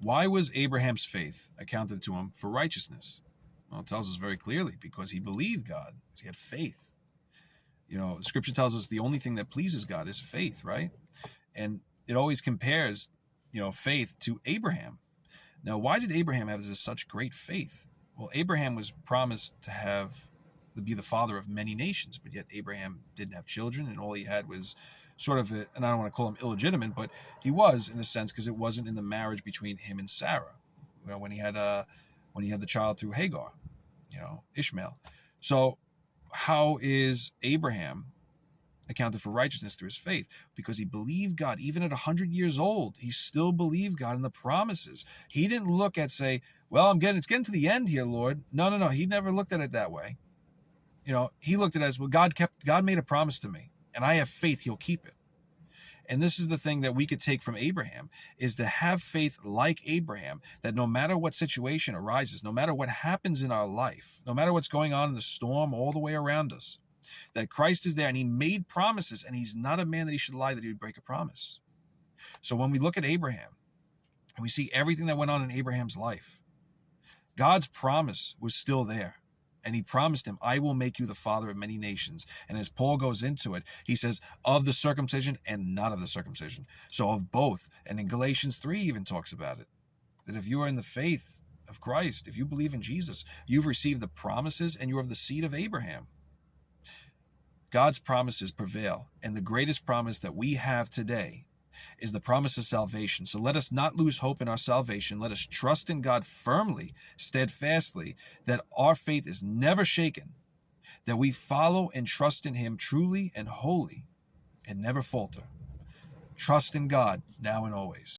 Why was Abraham's faith accounted to him for righteousness? Well, it tells us very clearly, because he believed God, because he had faith. The scripture tells us the only thing that pleases God is faith, right? And it always compares, faith to Abraham. Now, why did Abraham have such great faith? Well, Abraham was promised to be the father of many nations, but yet Abraham didn't have children, and all he had was sort of, and I don't want to call him illegitimate, but he was in a sense, because it wasn't in the marriage between him and Sarah, when he had the child through Hagar, Ishmael. So how is Abraham accounted for righteousness through his faith? Because he believed God. Even at 100 years old, he still believed God and the promises. He didn't look at, say, well, it's getting to the end here, Lord. No. He never looked at it that way. He looked at it as, well, God made a promise to me, and I have faith he'll keep it. And this is the thing that we could take from Abraham, is to have faith like Abraham, that no matter what situation arises, no matter what happens in our life, no matter what's going on in the storm all the way around us, that Christ is there, and he made promises, and he's not a man that he should lie that he would break a promise. So when we look at Abraham and we see everything that went on in Abraham's life, God's promise was still there. And he promised him, I will make you the father of many nations. And as Paul goes into it, he says, of the circumcision and not of the circumcision. So of both. And in Galatians 3 even talks about it, that if you are in the faith of Christ, if you believe in Jesus, you've received the promises and you're of the seed of Abraham. God's promises prevail. And the greatest promise that we have today is the promise of salvation. So let us not lose hope in our salvation. Let us trust in God firmly, steadfastly, that our faith is never shaken, that we follow and trust in him truly and wholly, and never falter. Trust in God now and always.